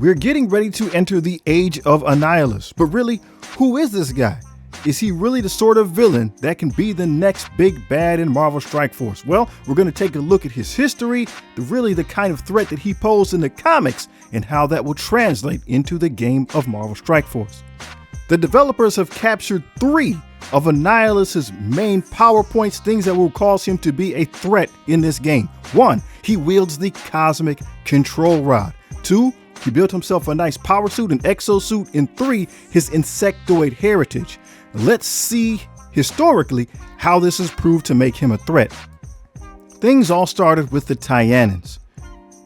We're getting ready to enter the age of Annihilus, but really, who is this guy? Is he really the sort of villain that can be the next big bad in Marvel Strike Force? Well, we're going to take a look at his history, the kind of threat that he posed in the comics, and how that will translate into the game of Marvel Strike Force. The developers have captured 3 of Annihilus's main power points, things that will cause him to be a threat in this game. 1, he wields the Cosmic Control Rod. 2, he built himself a nice power suit, an exosuit. And 3, his insectoid heritage. Let's see historically how this has proved to make him a threat. Things all started with the Tyannans.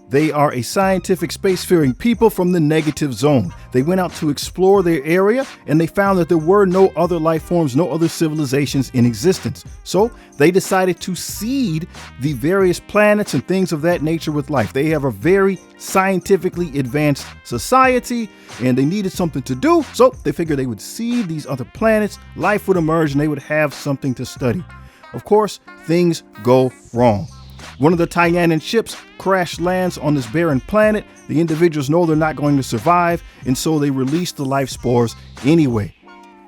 They are a scientific spacefaring people from the negative zone. They went out to explore their area and they found that there were no other life forms, no other civilizations in existence. So they decided to seed the various planets and things of that nature with life. They have a very scientifically advanced society and they needed something to do. So they figured they would seed these other planets, life would emerge and they would have something to study. Of course, things go wrong. One of the Tyannan ships crash lands on this barren planet. The individuals know they're not going to survive, and so they release the life spores anyway.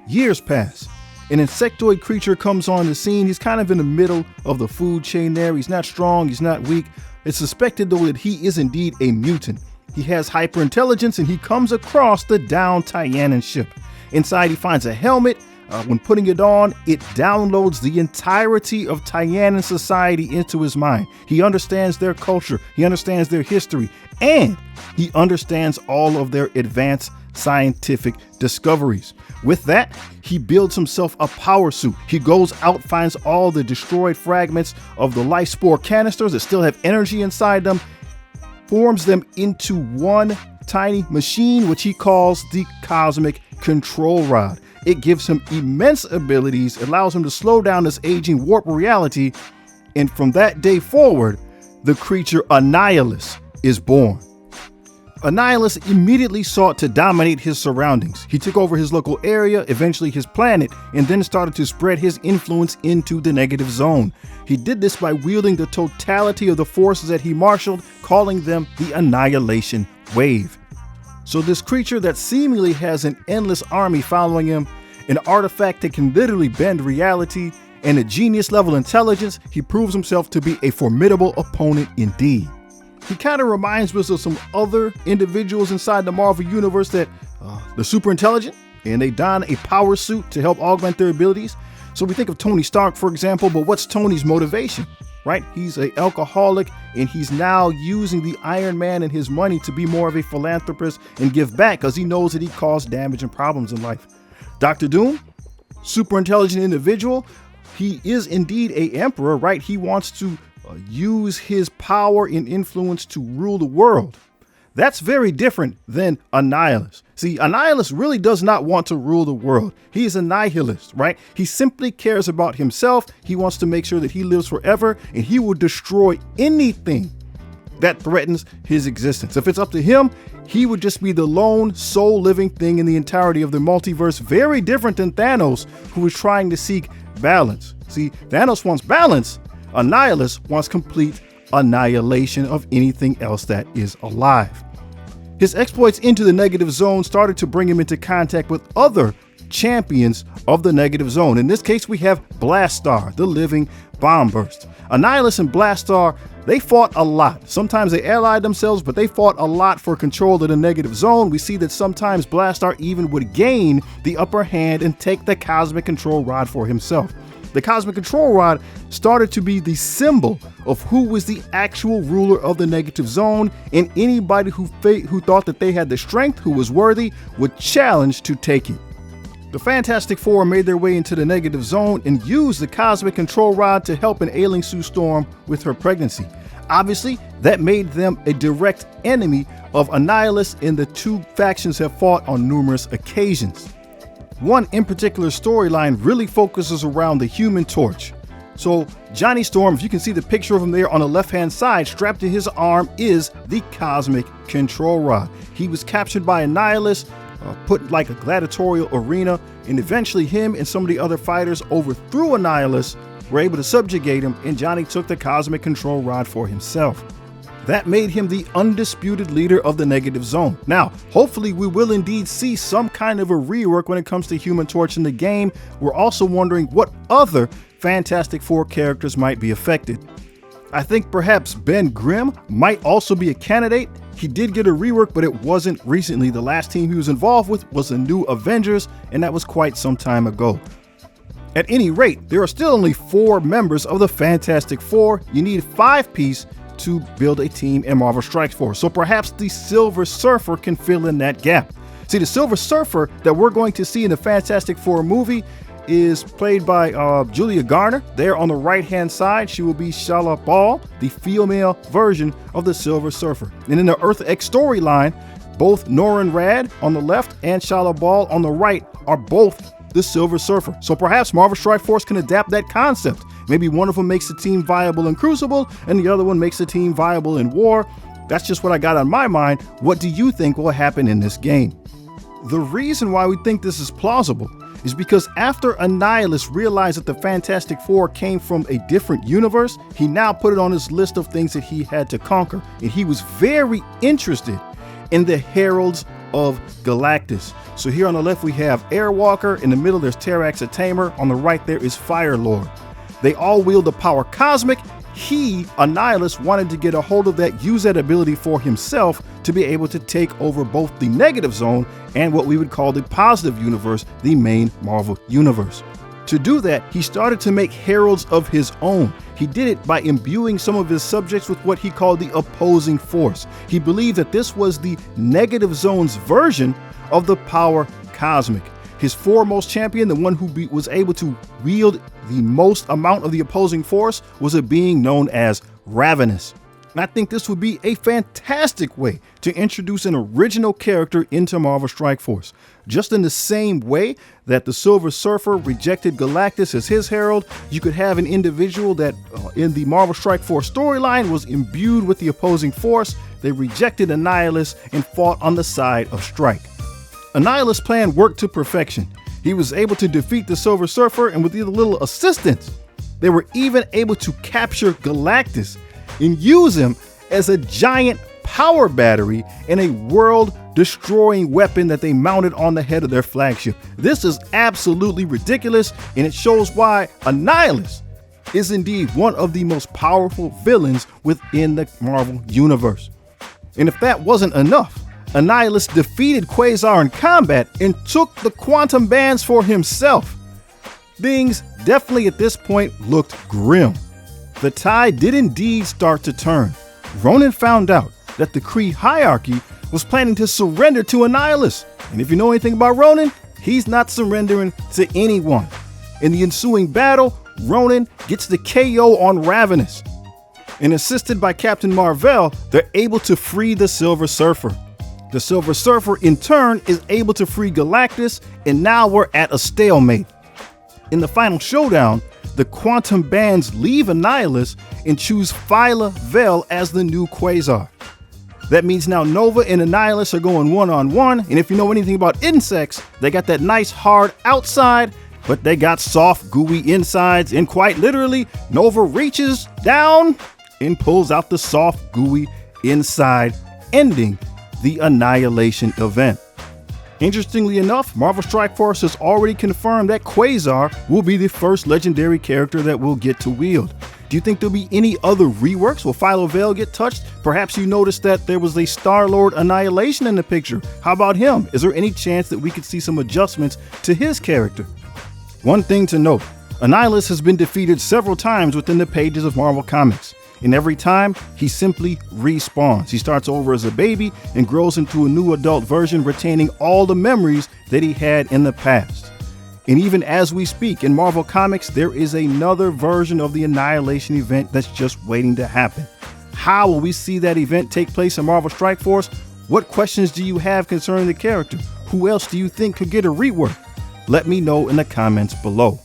Years pass. An insectoid creature comes on the scene. He's kind of in the middle of the food chain there. He's not strong, he's not weak. It's suspected though that he is indeed a mutant. He has hyperintelligence and he comes across the downed Tyannan ship. Inside he finds a helmet. When putting it on, it downloads the entirety of Tyannan society into his mind. He understands their culture, he understands their history, and he understands all of their advanced scientific discoveries. With that, he builds himself a power suit. He goes out, finds all the destroyed fragments of the life spore canisters that still have energy inside them, forms them into one tiny machine, which he calls the Cosmic Control Rod. It gives him immense abilities, allows him to slow down this aging warp reality, and from that day forward, the creature Annihilus is born. Annihilus immediately sought to dominate his surroundings. He took over his local area, eventually his planet, and then started to spread his influence into the negative zone. He did this by wielding the totality of the forces that he marshaled, calling them the Annihilation Wave. So this creature that seemingly has an endless army following him, an artifact that can literally bend reality, and a genius level intelligence, he proves himself to be a formidable opponent indeed. He kind of reminds us of some other individuals inside the Marvel universe that they're super intelligent and they don a power suit to help augment their abilities. So we think of Tony Stark, for example, but what's Tony's motivation? Right? He's an alcoholic and he's now using the Iron Man and his money to be more of a philanthropist and give back because he knows that he caused damage and problems in life. Dr. Doom, super intelligent individual. He is indeed a emperor, right? He wants to use his power and influence to rule the world. That's very different than Annihilus. See, Annihilus really does not want to rule the world. He is a nihilist, right? He simply cares about himself. He wants to make sure that he lives forever, and he will destroy anything that threatens his existence. If it's up to him, he would just be the lone sole living thing in the entirety of the multiverse. Very different than Thanos, who is trying to seek balance. See, Thanos wants balance. Annihilus wants complete annihilation of anything else that is alive. His exploits into the negative zone started to bring him into contact with other champions of the negative zone. In this case, we have Blastar, the living bomb burst. Annihilus and Blastar, they fought a lot. Sometimes they allied themselves, but they fought a lot for control of the negative zone. We see that sometimes Blastar even would gain the upper hand and take the Cosmic Control Rod for himself. The Cosmic Control Rod started to be the symbol of who was the actual ruler of the negative zone, and anybody who thought that they had the strength, who was worthy, would challenge to take it. The Fantastic Four made their way into the negative zone and used the Cosmic Control Rod to help an ailing Sue Storm with her pregnancy. Obviously, that made them a direct enemy of Annihilus, and the two factions have fought on numerous occasions. One in particular storyline really focuses around the Human Torch. So Johnny Storm, if you can see the picture of him there on the left-hand side, strapped to his arm is the Cosmic Control Rod. He was captured by Annihilus, put in like a gladiatorial arena, and eventually him and some of the other fighters overthrew Annihilus, were able to subjugate him, and Johnny took the Cosmic Control Rod for himself. That made him the undisputed leader of the Negative Zone. Now, hopefully we will indeed see some kind of a rework when it comes to Human Torch in the game. We're also wondering what other Fantastic Four characters might be affected. I think perhaps Ben Grimm might also be a candidate. He did get a rework, but it wasn't recently. The last team he was involved with was the New Avengers, and that was quite some time ago. At any rate, there are still only 4 members of the Fantastic Four. You need 5-piece to build a team in Marvel Strike Force. So perhaps the Silver Surfer can fill in that gap. See, the Silver Surfer that we're going to see in the Fantastic Four movie is played by Julia Garner. There on the right-hand side, she will be Shala Ball, the female version of the Silver Surfer. And in the Earth X storyline, both Norrin Rad on the left and Shala Ball on the right are both the Silver Surfer. So perhaps Marvel Strike Force can adapt that concept. Maybe one of them makes the team viable in Crucible and the other one makes the team viable in War. That's just what I got on my mind. What do you think will happen in this game? The reason why we think this is plausible is because after Annihilus realized that the Fantastic Four came from a different universe, he now put it on his list of things that he had to conquer. And he was very interested in the Heralds of Galactus. So here on the left we have Airwalker, in the middle there's Terrax the Tamer, on the right there is Fire Lord. They all wield the power cosmic. He, Annihilus, wanted to get a hold of that, use that ability for himself to be able to take over both the Negative Zone and what we would call the positive universe, the main Marvel universe. To do that, he started to make heralds of his own. He did it by imbuing some of his subjects with what he called the opposing force. He believed that this was the Negative Zone's version of the power cosmic. His foremost champion, the one who was able to wield the most amount of the opposing force, was a being known as Ravenous. And I think this would be a fantastic way to introduce an original character into Marvel Strike Force. Just in the same way that the Silver Surfer rejected Galactus as his herald, you could have an individual that in the Marvel Strike Force storyline was imbued with the opposing force. They rejected Annihilus and fought on the side of Strike. Annihilus' plan worked to perfection. He was able to defeat the Silver Surfer, and with a little assistance, they were even able to capture Galactus and use him as a giant power battery and a world-destroying weapon that they mounted on the head of their flagship. This is absolutely ridiculous, and it shows why Annihilus is indeed one of the most powerful villains within the Marvel Universe. And if that wasn't enough, Annihilus defeated Quasar in combat and took the quantum bands for himself. Things definitely at this point looked grim. The tide did indeed start to turn. Ronan found out that the Kree hierarchy was planning to surrender to Annihilus. And if you know anything about Ronan, he's not surrendering to anyone. In the ensuing battle, Ronan gets the KO on Ravenous. And assisted by Captain Marvel, they're able to free the Silver Surfer. The Silver Surfer, in turn, is able to free Galactus, and now we're at a stalemate. In the final showdown, the quantum bands leave Annihilus and choose Phyla Vell as the new Quasar. That means now Nova and Annihilus are going one-on-one, and if you know anything about insects, they got that nice hard outside, but they got soft, gooey insides, and quite literally, Nova reaches down and pulls out the soft, gooey inside, ending the Annihilation event. Interestingly enough, Marvel Strike Force has already confirmed that Quasar will be the first legendary character that we'll get to wield. Do you think there'll be any other reworks? Will Phyla Vell get touched? Perhaps you noticed that there was a Star-Lord Annihilation in the picture. How about him? Is there any chance that we could see some adjustments to his character? One thing to note, Annihilus has been defeated several times within the pages of Marvel Comics. And every time, he simply respawns. He starts over as a baby and grows into a new adult version, retaining all the memories that he had in the past. And even as we speak, in Marvel Comics, there is another version of the Annihilation event that's just waiting to happen. How will we see that event take place in Marvel Strike Force? What questions do you have concerning the character? Who else do you think could get a rework? Let me know in the comments below.